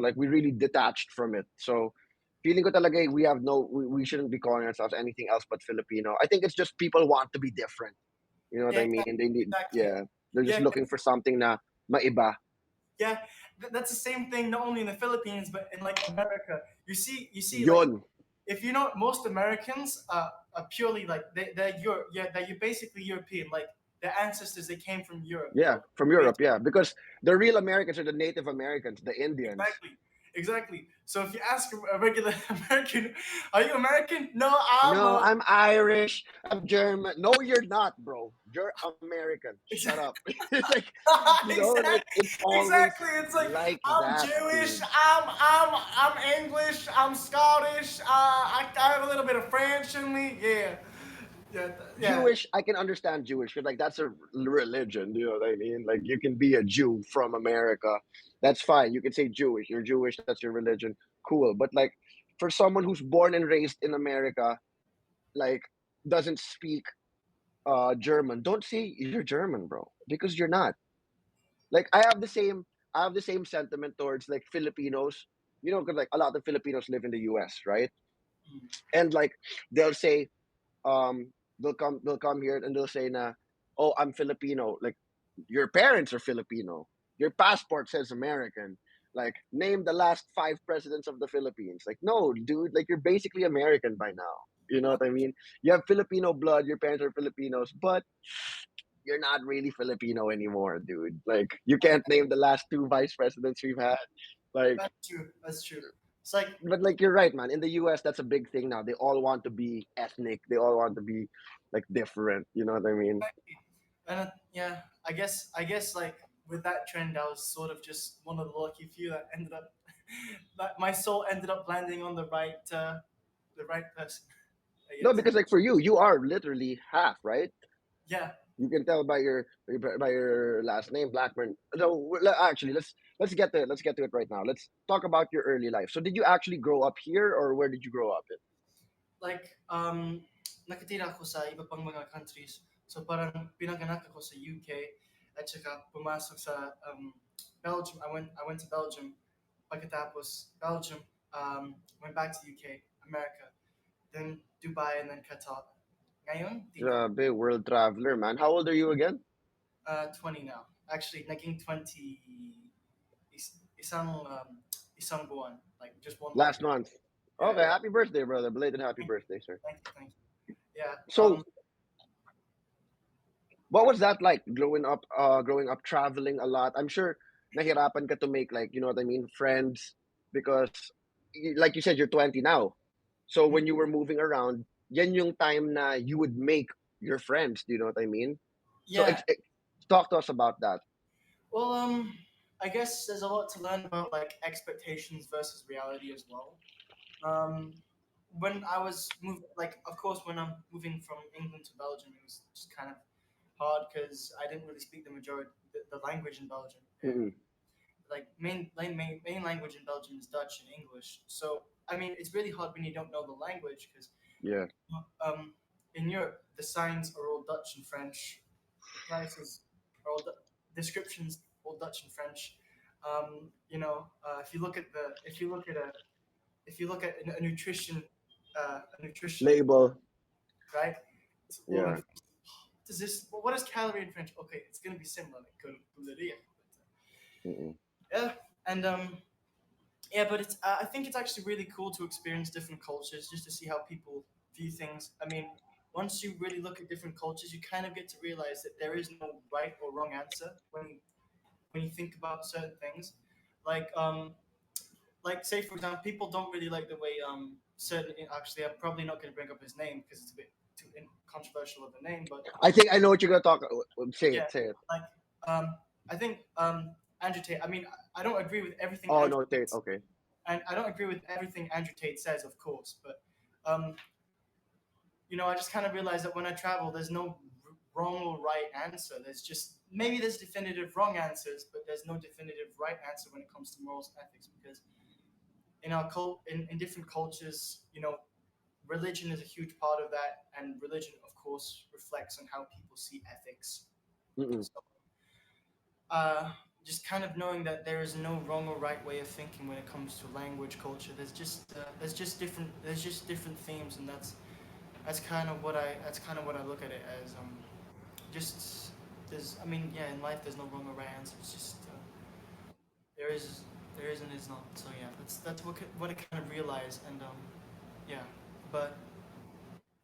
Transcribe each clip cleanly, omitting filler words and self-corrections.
like we really detached from it. So feeling ko talaga we shouldn't be calling ourselves anything else but Filipino. I think it's just people want to be different. You know what Yeah, I mean? They need, exactly. yeah, they're just Yeah, looking for something na maiba. yeah. That's the same thing not only in the Philippines but in like America. You see like Yon. if you know most Americans are purely like they're Europe, yeah, they're basically European. Like their ancestors they came from Europe. Yeah, Or from Europe, yeah. Because the real Americans are the Native Americans, the Indians. exactly, exactly. So if you ask a regular American, "Are you American?" No, No, I'm Irish. I'm German. No, you're not, bro. You're American. Shut up. exactly, It's like, like it's always exactly. It's like like I'm that, Jewish, dude. I'm English, I'm Scottish. I have a little bit of French in me. Yeah, yeah, yeah. Jewish, I can understand Jewish because like that's a religion. You know what I mean? Like you can be a Jew from America. That's fine. You can say Jewish. You're Jewish. That's your religion. Cool. But like for someone who's born and raised in America, like doesn't speak German, don't say you're German, bro, because you're not. Like I have the same sentiment towards like Filipinos. You know, because like a lot of Filipinos live in the US, right? And like they'll say, they'll come here and they'll say na, oh, I'm Filipino. Like your parents are Filipino. Your passport says American. Like name the last five presidents of the Philippines. Like no, dude. Like you're basically American by now. You know what I mean? You have Filipino blood. Your parents are Filipinos, but you're not really Filipino anymore, dude. Like you can't name the last two vice presidents we've had. Like, That's true. That's true. It's like but like you're right, man. In the US, that's a big thing now. They all want to be ethnic. They all want to be like different. You know what I mean? and yeah, I guess like with that trend, I was sort of just one of the lucky few that ended up that my soul ended up landing on the right person. I No, guess. because like for you, you are literally half, right? Yeah. You can tell by your last name, Blackburn. So actually, let's get to it right now. Let's talk about your early life. So did you actually grow up here, or where did you grow up in? Like nakatira ako sa iba pang mga countries. So parang pinanganak ako sa UK at saka pumasok sa Belgium. I went to Belgium. Pagkatapos Belgium, went back to UK, America, then Dubai and then Qatar. Ngayon, dito. Big world traveler, man. How old are you again? 20 now. Actually, naging 20 isang isang buwan, like just 1 month. Last month. Yeah, Okay, yeah. happy birthday, brother. Belated happy Thank you, birthday, sir. thank you. Yeah. So what was that like growing up traveling a lot? I'm sure nahirapan ka to make like, you know what I mean, friends because like you said you're 20 now. So when you were moving around, yan yung time na you would make your friends, do you know what I mean? So Yeah. talk to us about that. Well, I guess there's a lot to learn about like expectations versus reality as well. Um, when I was moving, like, of course, when I'm moving from England to Belgium, it was just kind of hard because I didn't really speak the language in Belgium. And Mm-mm. like main language in Belgium is Dutch and English. So I mean, it's really hard when you don't know the language because Yeah. um, in Europe the signs are all Dutch and French, the prices are all descriptions all Dutch and French. If you look at a nutrition a nutrition Label. right, it's all in Yeah. does this what is calorie in French? Okay, it's gonna be similar like calorie. Mm-mm. Yeah, and yeah, but I think it's actually really cool to experience different cultures just to see how people view things. I mean, once you really look at different cultures, you kind of get to realize that there is no right or wrong answer when you think about certain things. Like say for example, people don't really like the way certain actually I'm probably not going to bring up his name because it's a bit too controversial of a name, but I think I know what you're gonna talk. Say yeah, it. Say it. like I think Andrew Tate. I mean, I don't agree with everything Oh Andrew no, say Tate it. Okay. and I don't agree with everything Andrew Tate says, of course, but um, I just kind of realized that when I travel, there's no wrong or right answer. There's just maybe there's definitive wrong answers, but there's no definitive right answer when it comes to morals and ethics because in different cultures, religion is a huge part of that, and religion, of course, reflects on how people see ethics. Mm-mm. So, uh, just kind of knowing that there is no wrong or right way of thinking when it comes to language, culture. There's just different themes, and that's kind of what I look at it as. Just there's I mean yeah, in life there's no wrong or right answer. It's just there is there is and is not. So yeah, that's what I kind of realize, and yeah, but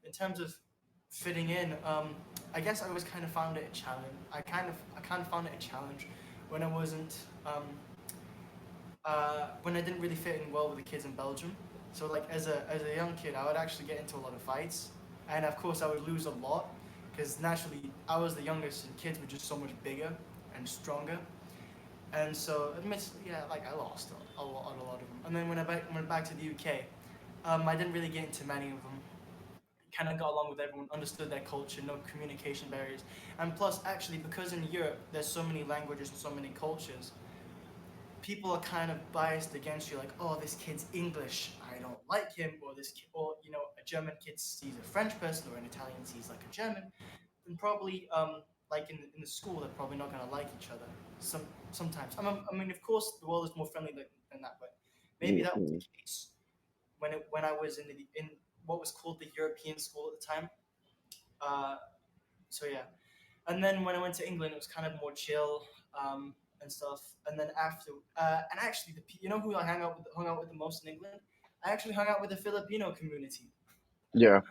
in terms of fitting in, I guess I always kind of found it a challenge. I kind of found it a challenge when I wasn't when I didn't really fit in well with the kids in Belgium. So like as a young kid, I would actually get into a lot of fights, and of course I would lose a lot because naturally I was the youngest and kids were just so much bigger and stronger. And so admittedly, yeah, like I lost a lot of them. And then when went back to the UK, I didn't really get into many of them. Kind of got along with everyone, understood their culture, no communication barriers, and plus, actually, because in Europe there's so many languages and so many cultures, people are kind of biased against you, like, oh, this kid's English, I don't like him, or this kid, or a German kid sees a French person, or an Italian sees like a German, and probably like in the school they're probably not gonna like each other. Sometimes I mean, of course, the world is more friendly than that, but maybe that was Mm-hmm. the case when I was in what was called the European school at the time. Uh, so yeah, and then when I went to England, it was kind of more chill and stuff. And then after, and actually, you know who I hung out with the most in England? I actually hung out with the Filipino community. Yeah,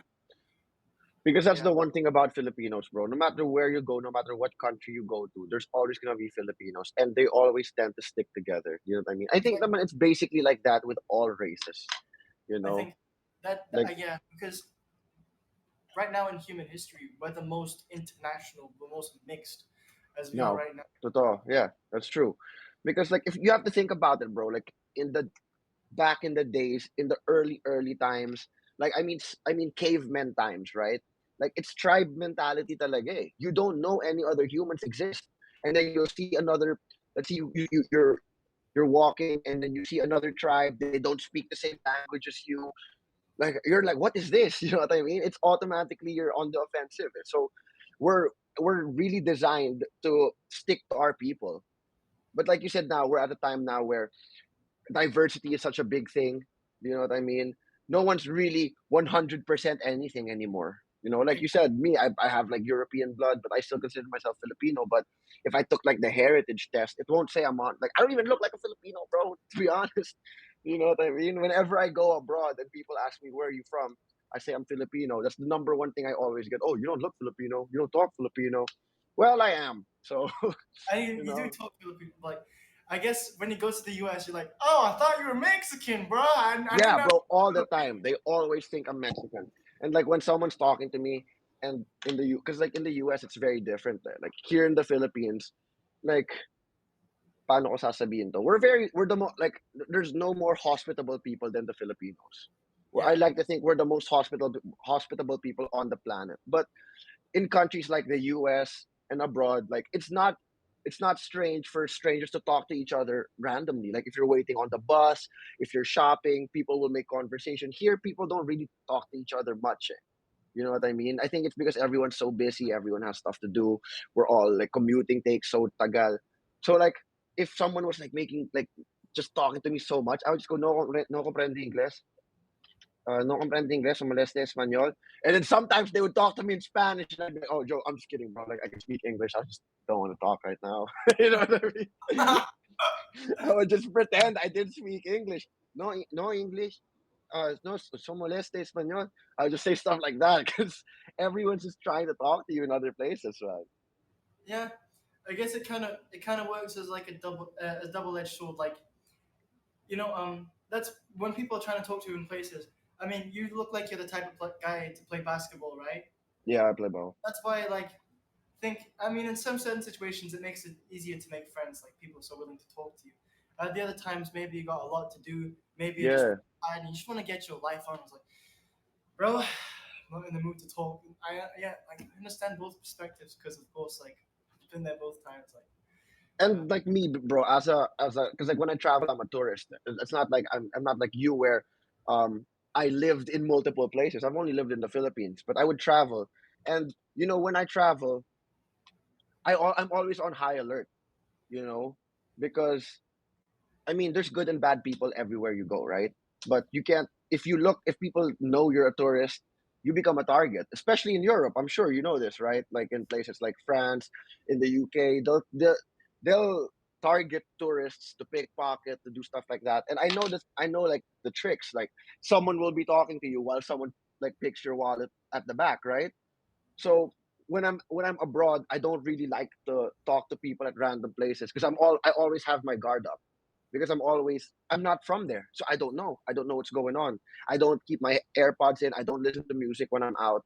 because that's Yeah, the one thing about Filipinos, bro. No matter where you go, no matter what country you go to, there's always gonna be Filipinos, and they always tend to stick together. You know what I mean? I think exactly. that it's basically like that with all races. You I know, think like yeah, because right now in human history, we're the most international, the most mixed as we are no, right now. totoo, yeah, that's true. Because like if you have to think about it, bro, like in the back in the days, in the early times, like I mean cavemen times, right? Like it's tribe mentality talaga eh. You don't know any other humans exist. And then you'll see another, let's see you're walking and then you see another tribe, they don't speak the same language as you. Like you're like, what is this? You know what I mean? It's automatically you're on the offensive. So we're we're really designed to stick to our people. But like you said, now we're at a time now where diversity is such a big thing. You know what I mean? No one's really 100% anything anymore. You know, like you Exactly. said, me, I have like European blood, but I still consider myself Filipino. But if I took like the heritage test, it won't say I'm on. Like I don't even look like a Filipino, bro. To be honest, you know what I mean. Whenever I go abroad and people ask me where are you from, I say I'm Filipino. That's the number one thing I always get. Oh, you don't look Filipino. You don't talk Filipino. Well, I am. So I mean, you you do know, talk Filipino, like I guess when you go to the U.S., you're like, oh, I thought you were Mexican, bro. I didn't yeah, know. bro, all the time. They always think I'm Mexican. And like when someone's talking to me and in the because like in the US it's very different there. Like here in the Philippines, like paano ko sasabihin to? We're the like there's no more hospitable people than the Filipinos. Well, I Yeah, like to think we're the most hospitable people on the planet. But in countries like the US and abroad, like it's not strange for strangers to talk to each other randomly. Like if you're waiting on the bus, if you're shopping, people will make conversation. Here, people don't really talk to each other much. Eh. You know what I mean? I think it's because everyone's so busy, everyone has stuff to do. We're all like commuting takes so tagal. So like if someone was like making like just talking to me so much, I would just go no comprende inglés. No comprende inglés, o moleste español. And then sometimes they would talk to me in Spanish, and I'd be like, oh, Joe, I'm just kidding, bro. Like, I can speak English. I just don't want to talk right now. You know what I mean? I would just pretend I did speak English. No, no English. No, so moleste español. I would just say stuff like that because everyone's just trying to talk to you in other places, right? yeah. I guess it kind of works as like a double edged sword. Like that's when people are trying to talk to you in places. I mean, you look like you're the type of guy to play basketball, right? Yeah, I play ball. That's why like think I mean in some certain situations it makes it easier to make friends, like people are so willing to talk to you. The other times maybe you got a lot to do, maybe you're just Yeah. tired and you just want to get your life on. It's like, bro, I'm not in the mood to talk. Yeah, like, I understand both perspectives because of course like I've been there both times. Like uh, And like me, bro, as a because like when I travel, I'm a tourist. It's not like I'm not like you where I lived in multiple places. I've only lived in the Philippines, but I would travel, and when I travel, I'm always on high alert. You know, because I mean, there's good and bad people everywhere you go, right? But you can't if people know you're a tourist, you become a target, especially in Europe. I'm sure you know this, right? Like in places like France, in the UK, they'll target tourists to pickpocket, to do stuff like that. And I know this. I know like the tricks. Like someone will be talking to you while someone like picks your wallet at the back, right? So when I'm abroad, I don't really like to talk to people at random places because I always have my guard up because I'm not from there, so I don't know what's going on. I don't keep my AirPods in. I don't listen to music when I'm out,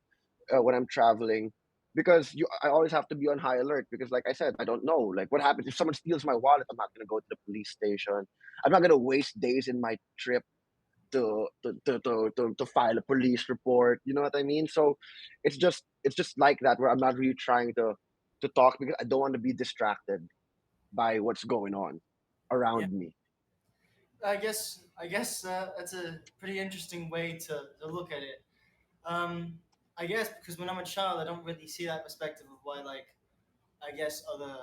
when I'm traveling, because I always have to be on high alert because, like I said, I don't know like what happens if someone steals my wallet. I'm not gonna go to the police station. I'm not gonna waste days in my trip to file a police report. You know what I mean? So it's just like that where I'm not really trying to talk because I don't want to be distracted by what's going on Yeah. around me. I guess that's a pretty interesting way to look at it. Um, I guess because when I'm a child, I don't really see that perspective of why, like, I guess other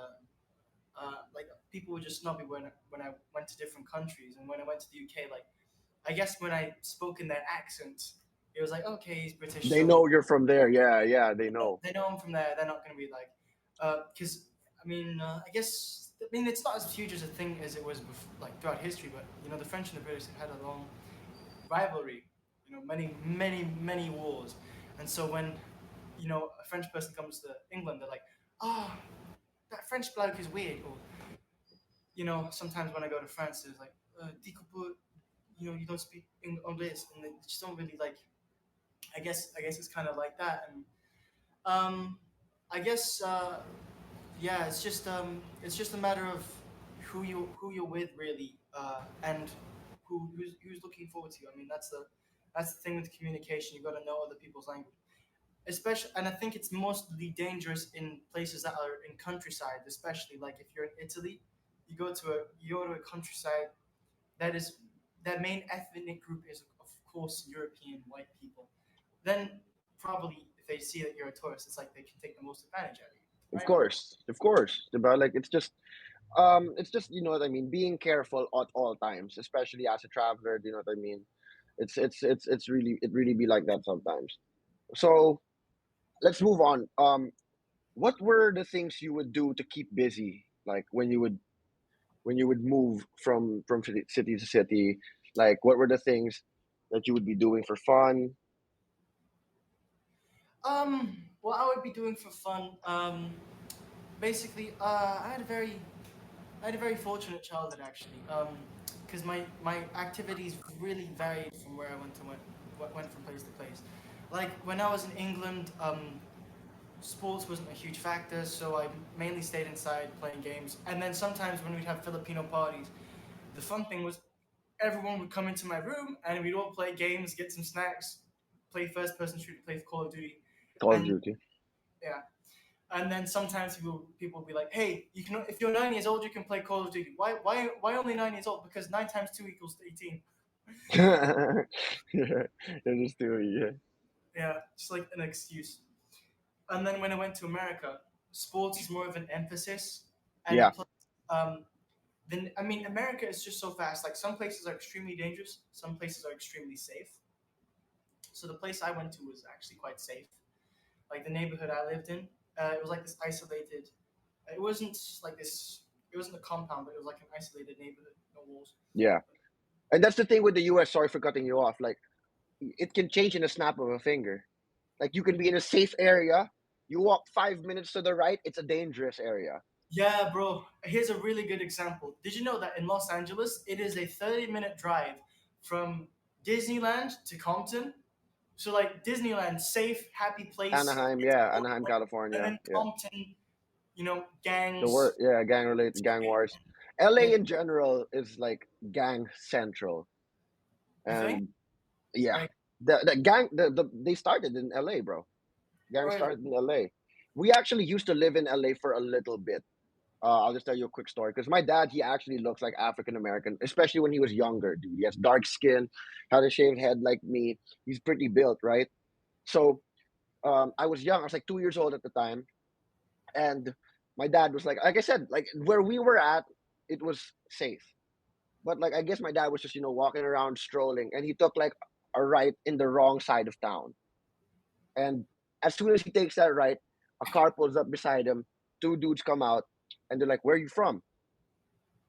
like people would just snobby when I went to different countries, and when I went to the UK, like, I guess when I spoke in their accent, it was like, okay, he's British, They so know you're from there. Yeah, yeah, they know. they know I'm from there. They're not going to be like, because I guess it's not as huge as a thing as it was like throughout history, but the French and the British had a long rivalry, many many many wars, and so when a French person comes to England, they're like, oh, that French bloke is weird, or sometimes when I go to France, it's like, you don't speak English, and they just don't really like. I guess it's kind of like that, and um, I guess yeah, it's just a matter of who you're with really, and who's looking forward to you. I mean, that's the thing with communication. You got to know other people's language, especially, and I think it's mostly dangerous in places that are in countryside, especially like if you're in Italy, you go to a countryside that is that main ethnic group is of course European white people. Then probably if they see that you're a tourist, it's like they can take the most advantage out of you, Of right? course, of course. But like it's just you know what I mean. Being careful at all times, especially as a traveler. You know what I mean. It's really it really be like that sometimes. So let's move on. What were the things you would do to keep busy, like when you would move from city to city? Like, what were the things that you would be doing for fun? What I would be doing for fun, basically, I had a very fortunate childhood actually, because my activities really varied from where I went from place to place. Like when I was in England, sports wasn't a huge factor, so I mainly stayed inside playing games. And then sometimes when we'd have Filipino parties, the fun thing was everyone would come into my room and we'd all play games, get some snacks, play first person shooter, play Call of Duty, Call of and Duty. yeah. And then sometimes people would be like, "Hey, you can if you're 9 years old, you can play Call of Duty. Why only 9 years old? Because 9 times 2 equals 18." Yeah, they're just doing yeah. Yeah, just like an excuse. And then when I went to America, sports is more of an emphasis, and Yeah, plus, then America is just so fast. Like some places are extremely dangerous, some places are extremely safe. So the place I went to was actually quite safe. Like the neighborhood I lived in, it was like this isolated. It wasn't like this. It wasn't a compound, but it was like an isolated neighborhood, no walls. yeah. And that's the thing with the US. Sorry for cutting you off. Like, it can change in a snap of a finger. Like, you can be in a safe area. You walk 5 minutes to the right, it's a dangerous area. Yeah, bro. Here's a really good example. Did you know that in Los Angeles, it is a 30-minute drive from Disneyland to Compton? So like Disneyland, safe, happy place. Anaheim, It's yeah, Anaheim, beautiful. And California, then yeah. Compton, The gangs. word, yeah, gang related, gang wars. LA Yeah. in general is like gang central, You think? and yeah, Like, the gang they started in LA, bro. Gang really? started in LA. We actually used to live in LA for a little bit. I'll just tell you a quick story because my dad, he actually looks like African American, especially when he was younger, dude. He has dark skin, had a shaved head like me. He's pretty built, right? So I was young. I was like 2 years old at the time, and my dad was like I said, like where we were at. it was safe. But like I guess my dad was just walking around strolling, and he took like a right in the wrong side of town. And as soon as he takes that right, a car pulls up beside him. Two dudes come out, and they're like, "Where are you from?"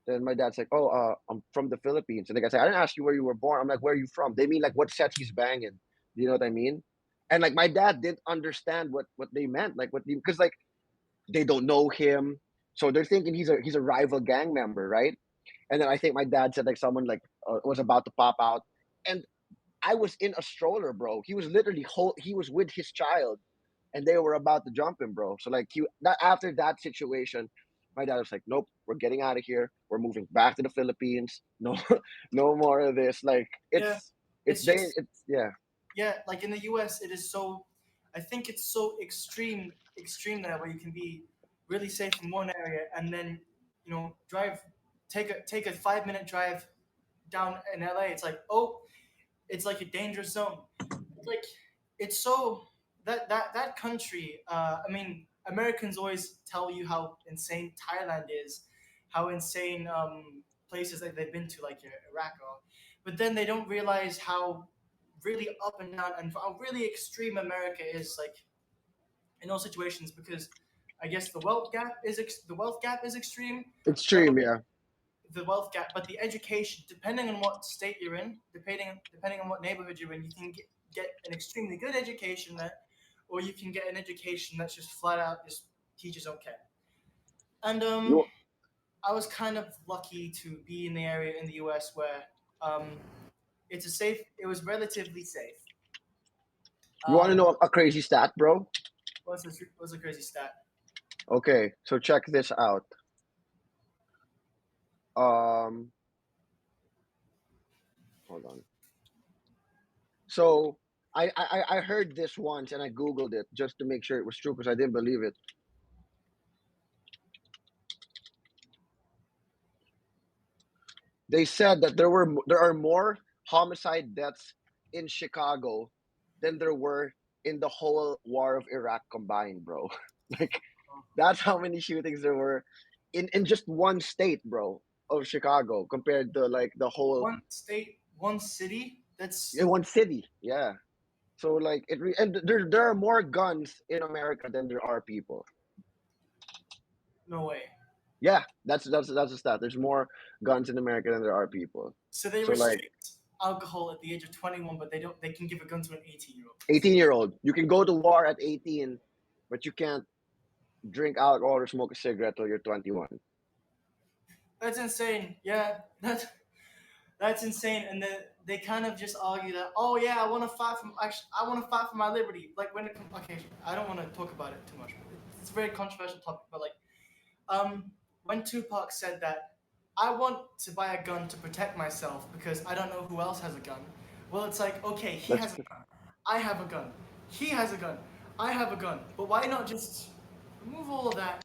Then my dad's like, "Oh, I'm from the Philippines." And the guy said, "I didn't ask you where you were born." I'm like, "Where are you from?" They mean like what set he's banging. You know what I mean? And like my dad didn't understand what they meant, like because like they don't know him, so they're thinking he's a rival gang member, right? And then I think my dad said like someone like was about to pop out, and I was in a stroller, bro. He was literally he was with his child, and they were about to jump him, bro. So like after that situation, my dad was like, "Nope, we're getting out of here. We're moving back to the Philippines. No, no more of this." Like Yeah, it's it's they just it's yeah. yeah, like in the US, it is so. I think it's so extreme there, where you can be really safe in one area, and then drive, take a 5 minute drive down in LA. It's like, oh, it's like a dangerous zone. It's like it's so that country. I mean, Americans always tell you how insane Thailand is, how insane places that they've been to, like Iraq, but then they don't realize how really up and down and how really extreme America is, like in all situations. Because I guess the wealth gap is extreme, but Extreme, yeah. the wealth gap, but the education, depending on what state you're in, depending on what neighborhood you're in, you can get an extremely good education there, or you can get an education that's just flat out just teachers don't care. And You I was kind of lucky to be in the area in the U.S. where um, it was relatively safe. you want to Um, know a crazy stat, bro? what's a crazy stat? Okay, so check this out. Um, Hold on. So I heard this once and I googled it just to make sure it was true because I didn't believe it. They said that there are more homicide deaths in Chicago than there were in the whole war of Iraq combined, bro. Like that's how many shootings there were in just one state, bro, of Chicago compared to like the whole One state, one city. That's in one city. Yeah. So like and there are more guns in America than there are people. no way. Yeah, that's a stat. There's more guns in America than there are people. So they So like restrict alcohol at the age of 21, but they don't. They can give a gun to an 18-year-old. 18-year-old, you can go to war at 18, but you can't drink alcohol or smoke a cigarette till you're 21. That's insane. Yeah, that's insane. And then they kind of just argue that, oh yeah, I want to fight for actually, I want to fight for my liberty. Like when it comes, okay, I don't want to talk about it too much. But it's a very controversial topic. But like, when Tupac said that, I want to buy a gun to protect myself because I don't know who else has a gun. Well, it's like, okay, he That's has a gun, I have a gun, he has a gun, I have a gun. But why not just remove all of that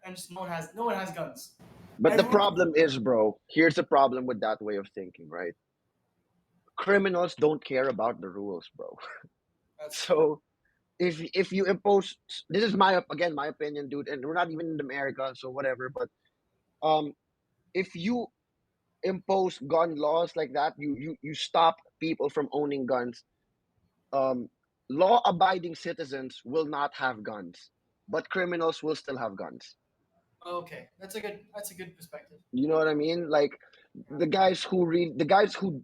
and just no one has guns. but the Everyone. problem is, bro, here's the problem with that way of thinking, right? Criminals don't care about the rules, bro. That's true. So if you impose, this is my again my opinion, dude, and we're not even in America, so whatever, but um if you impose gun laws like that, you stop people from owning guns. um, Law abiding citizens will not have guns, but criminals will still have guns. Okay, that's a good perspective. You know what I mean? Like the guys who,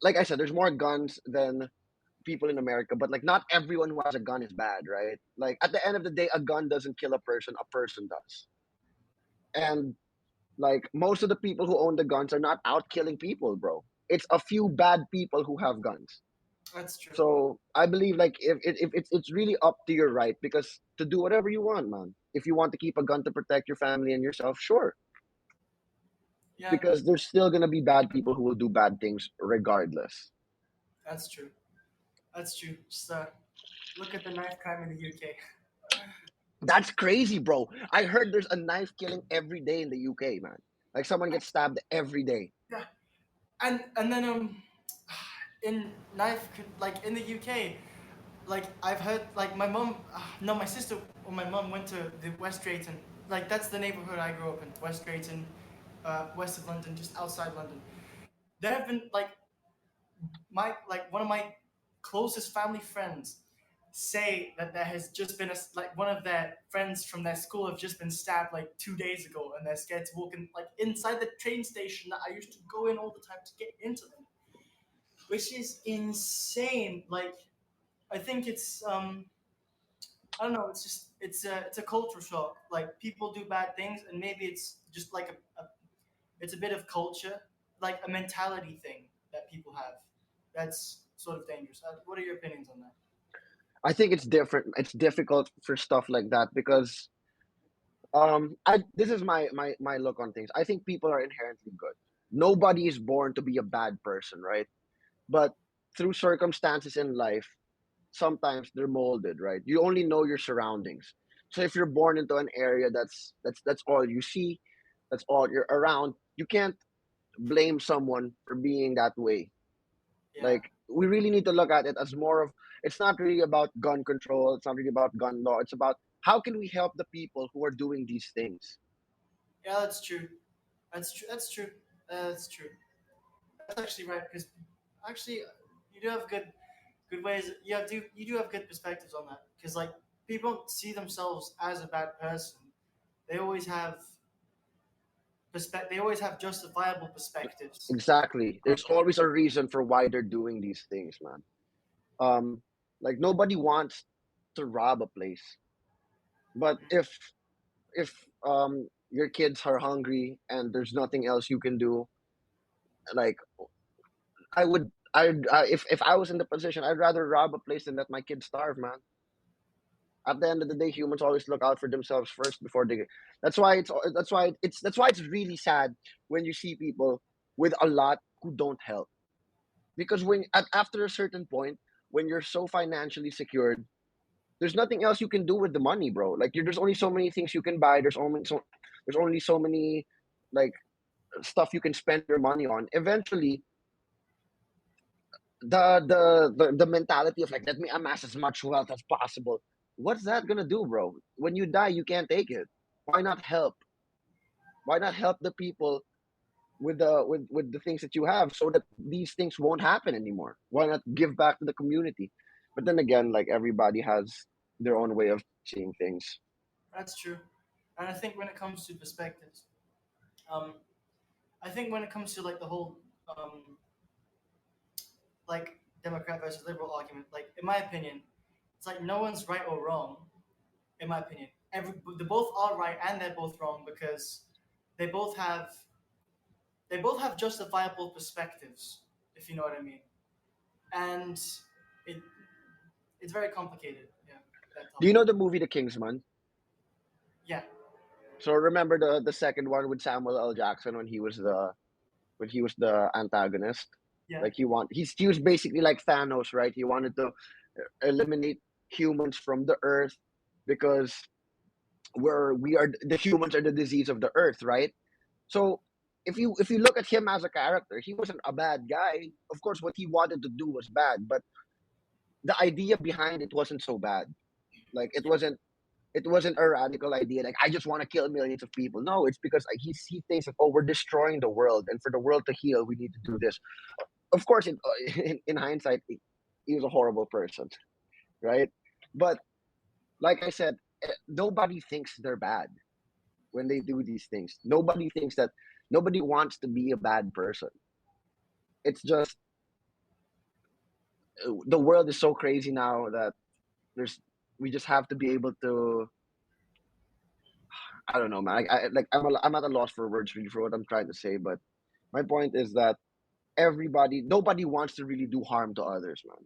like I said, there's more guns than people in America, but like not everyone who has a gun is bad, right? Like at the end of the day, a gun doesn't kill a person does. And like most of the people who own the guns are not out killing people, bro. It's a few bad people who have guns. That's true. So I believe like if it's really up to your right because to do whatever you want, man. If you want to keep a gun to protect your family and yourself, sure. Yeah, Because there's still gonna be bad people who will do bad things regardless. that's true. That's true. Just look at the knife crime in the UK. That's crazy, bro. I heard there's a knife killing every day in the UK, man. Like someone gets stabbed every day. Yeah, and then in like in the UK, like I've heard like my mom, no, my sister or my mom went to the West Drayton like that's the neighborhood I grew up in, West Drayton, west of London, just outside London. There have been like one of my closest family friends say that there has just been like one of their friends from their school have just been stabbed like 2 days ago, and they're scared to walk in like inside the train station that I used to go in all the time to get into them, which is insane. Like I think it's I don't know. It's just it's a culture shock. Like people do bad things, and maybe it's just like it's a bit of culture, like a mentality thing that people have. That's sort of dangerous. What are your opinions on that? I think it's different. It's difficult for stuff like that because I this is my look on things. I think people are inherently good. Nobody is born to be a bad person, right? But through circumstances in life, sometimes they're molded, right? You only know your surroundings. So if you're born into an area that's all you see, that's all you're around, you can't blame someone for being that way. Yeah, Like we really need to look at it as more of, it's not really about gun control, it's not really about gun law, it's about how can we help the people who are doing these things. yeah, that's true. That's true. That's true. That's true. That's actually right because actually you do have good ways. You do have good perspectives on that because like people don't see themselves as a bad person. They always have They always have justifiable perspectives. Exactly. On There's always a reason for why they're doing these things, man. Um, like nobody wants to rob a place, but if your kids are hungry and there's nothing else you can do, like I would, if I was in the position, I'd rather rob a place than let my kids starve, man. At the end of the day, humans always look out for themselves first before they. That's why it's really sad when you see people with a lot who don't help, because after a certain point, when you're so financially secured, there's nothing else you can do with the money, bro. Like there's only so many things you can buy. There's only so many like stuff you can spend your money on. Eventually, the mentality of like, let me amass as much wealth as possible. What's that gonna do, bro? When you die, you can't take it. Why not help? Why not help the people with the things that you have so that these things won't happen anymore? Why not give back to the community? But then again, like everybody has their own way of seeing things. That's true, and I think when it comes to perspectives, um, I think when it comes to like the whole like Democrat versus liberal argument, like in my opinion, it's like no one's right or wrong. In my opinion, they both are right and they're both wrong because they both have they both have justifiable perspectives, if you know what I mean. And it it's very complicated. Yeah, that Do you topic. know the movie The Kingsman? Yeah, So remember the second one with Samuel L. Jackson when he was the antagonist. yeah, Like he was basically like Thanos, right? He wanted to eliminate humans from the earth because the humans are the disease of the earth, right? So if you look at him as a character, he wasn't a bad guy. Of course, what he wanted to do was bad, but the idea behind it wasn't so bad. Like it wasn't a radical idea. Like I just want to kill millions of people. No, it's because he thinks that, oh, we're destroying the world, and for the world to heal, we need to do this. Of course, in hindsight, he was a horrible person, right? But like I said, nobody thinks they're bad when they do these things. Nobody wants to be a bad person. It's just the world is so crazy now that there's we just have to be able to. I don't know, man. I'm at a loss for words really for what I'm trying to say, but my point is that nobody wants to really do harm to others, man.